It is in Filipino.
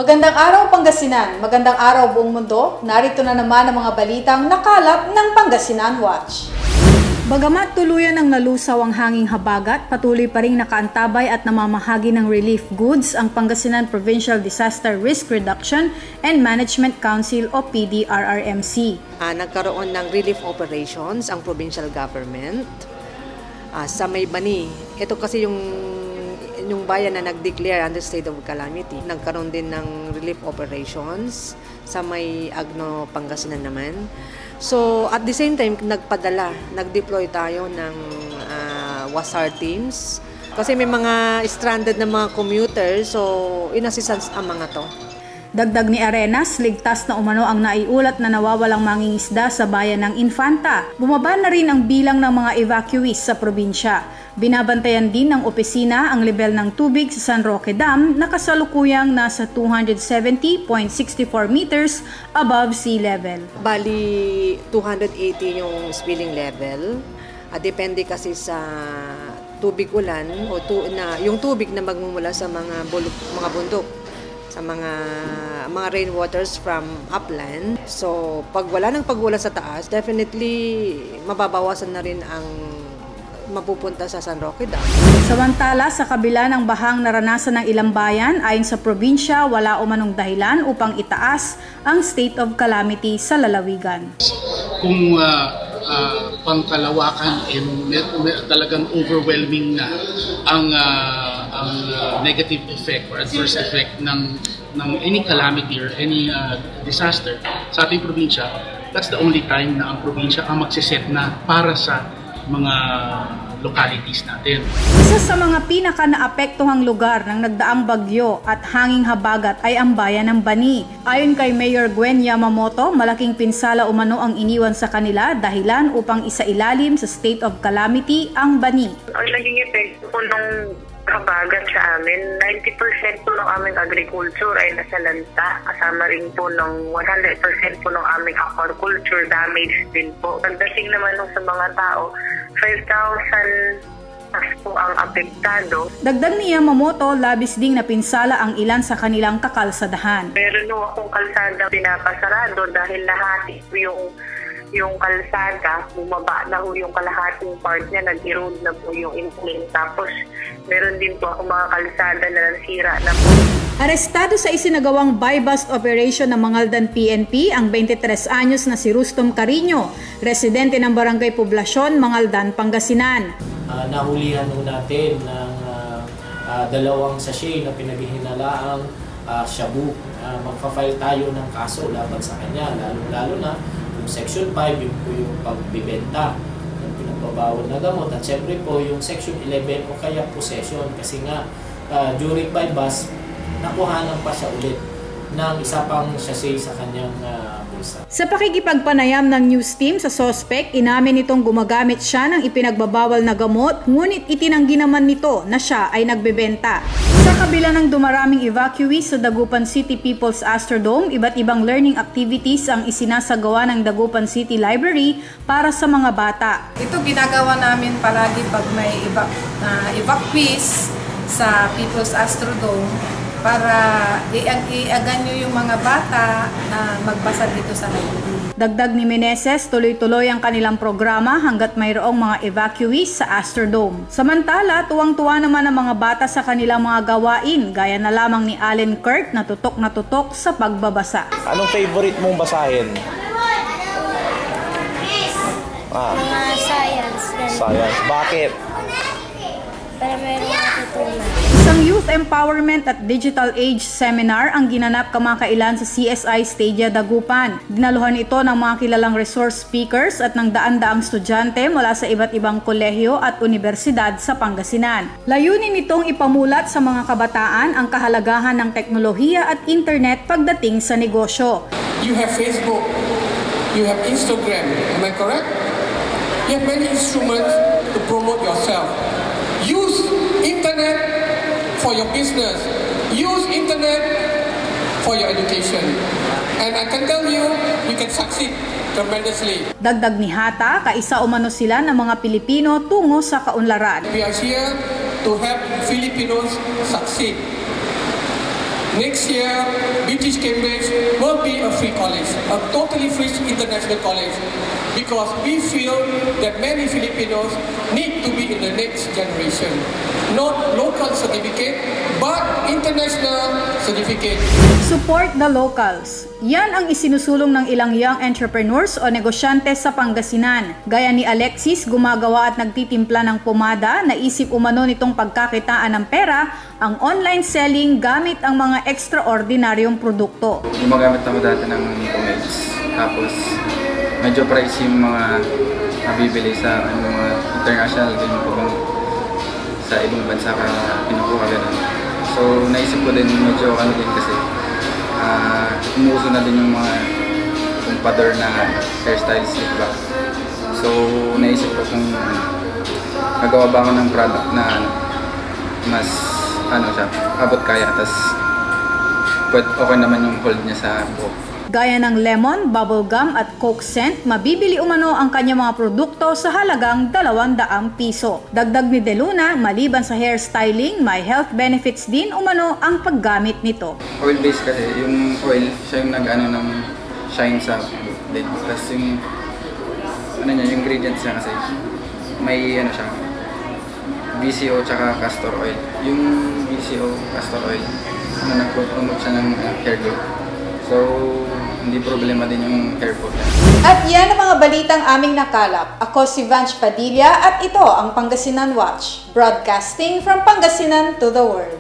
Magandang araw Pangasinan, magandang araw buong mundo. Narito na naman ang mga balitang nakalap ng Pangasinan Watch. Bagamat tuluyan ng nalusaw ang hanging habagat, patuloy pa rin nakaantabay at namamahagi ng relief goods ang Pangasinan Provincial Disaster Risk Reduction and Management Council o PDRRMC. Nagkaroon ng relief operations ang provincial government sa Maybani. Ito kasi yung bayan na nag-declare under state of calamity. Nagkaroon din ng relief operations sa may Agno, Pangasinan naman. So, at the same time, nag-deploy tayo ng WASAR teams. Kasi may mga stranded na mga commuters, so in-assistance ang mga to. Dagdag ni Arenas, ligtas na umano ang naiulat na nawawalang mangingisda sa bayan ng Infanta. Bumaba na rin ang bilang ng mga evacuees sa probinsya. Binabantayan din ng opisina ang level ng tubig sa San Roque Dam na kasalukuyang nasa 270.64 meters above sea level. Bali, 280 yung spilling level. Depende kasi sa tubig ulan o yung tubig na magmumula sa mga bundok, sa mga rainwaters from upland. So, pag wala sa taas, definitely mababawasan na rin ang mapupunta sa San Roque Dam. Samantala, sa kabila ng bahang naranasan ng ilang bayan, ayon sa probinsya, wala umanong dahilan upang itaas ang state of calamity sa lalawigan. Kung pangkalawakan, talagang overwhelming na ang negative effect or adverse effect ng any calamity or any disaster sa ating probinsya, that's the only time na ang probinsya ang magsiset na para sa mga localities natin. Isa sa mga pinaka-naapektuhang lugar ng nagdaang bagyo at hanging habagat ay ang bayan ng Bani. Ayon kay Mayor Gwen Yamamoto, malaking pinsala umano ang iniwan sa kanila dahilan upang isailalim sa state of calamity ang Bani. Ang naging epekto po ng habagat sa amin, 90% po ng aming agriculture ay nasalanta. Kasama rin po ng 100% po ng aming aquaculture damage din po. Pagdating naman sa mga tao, 5,000 po ang apektado. Dagdag ni Yamamoto, labis ding napinsala ang ilan sa kanilang kakalsadahan. Meron po akong kalsada pinapasarado dahil lahat yung kalsada, bumaba na po yung kalahating part niya, nag-erode na po yung incline. Tapos, meron din po ako mga kalsada na nasira na po. Arestado sa isinagawang buy-bust operation ng Mangaldan PNP ang 23 anyos na si Rustom Carino, residente ng Barangay Poblasyon, Mangaldan, Pangasinan. Nahulihan natin ng dalawang sachet na pinaghihinalaang shabu. Magpa-file tayo ng kaso laban sa kanya, lalo na Section 5, yung pagbibenta ng pinagbabawal na gamot. At syempre po yung Section 11 o kaya possession. Kasi nga, during buy-bust, nakuhanan pa siya ulit ng isa pang sachet sa kanyang bulsa. Sa pakikipagpanayam ng news team sa suspect, inamin nitong gumagamit siya ng ipinagbabawal na gamot, ngunit itinanggi naman nito na siya ay nagbebenta. Sa kabila ng dumaraming evacuees sa Dagupan City People's Astrodome, iba't ibang learning activities ang isinasagawa ng Dagupan City Library para sa mga bata. Ito ginagawa namin palagi pag may evacuees sa People's Astrodome para iagan nyo yung mga bata na magbasa dito sa library. Dagdag ni Meneses, tuloy-tuloy ang kanilang programa hanggat mayroong mga evacuees sa Astrodome. Samantala, tuwang-tuwa naman ang mga bata sa kanilang mga gawain, gaya na lamang ni Allen Kurt na tutok sa pagbabasa. Anong favorite mong basahin? Mga science. Science. Bakit? Para meron matutunan. Isang youth empowerment at digital age seminar ang ginanap kamakailan sa CSI Stadia Dagupan. Dinaluhan ito ng mga kilalang resource speakers at ng daan-daang estudyante mula sa iba't ibang kolehiyo at universidad sa Pangasinan. Layunin nitong ipamulat sa mga kabataan ang kahalagahan ng teknolohiya at internet pagdating sa negosyo. You have Facebook, you have Instagram, am I correct? You have many instruments to promote yourself. Use internet for your business. Use internet for your education. And I can tell you, you can succeed tremendously. Dagdag ni Hata, kaisa umano sila ng mga Pilipino tungo sa kaunlaran. We are here to help Filipinos succeed. Next year, British Cambridge will be a free college, a totally free international college, because we feel that many Filipinos need to be in the next generation. Not local certificate, but international certificate. Support the locals. Yan ang isinusulong ng ilang young entrepreneurs o negosyante sa Pangasinan. Gaya ni Alexis, gumagawa at nagtitimpla ng pomada, naisip umano nitong pagkakitaan ng pera ang online selling gamit ang mga extraordinaryong produkto. Gumagamit ako dati ng Nicomates. Tapos medyo pricey yung mga mabibili sa mga international game ko sa ibang bansa ka pinukuha ganun. So naisip ko din medyo din kasi umuuso na din yung mga kumpador na hairstyles, diba? So naisip ko kung nagawa ba ako ng product na mas siya, abot kaya, tas okay naman yung hold niya sa buhok. Gaya ng lemon, bubblegum at coke scent, mabibili umano ang kanyang mga produkto sa halagang 200 piso. Dagdag ni De Luna, maliban sa hairstyling, may health benefits din umano ang paggamit nito. Oil-based kasi, yung oil, siya yung nag-ano ng shine sa buhok. Tapos yung yung ingredients niya kasi, may siya, BCO tsaka castor oil. Yung BCO, castor oil, nag-promote siya ng hair growth. So, hindi problema din yung hair fall. At yan ang mga balitang aming nakalap. Ako si Vanch Padilla at ito ang Pangasinan Watch, broadcasting from Pangasinan to the world.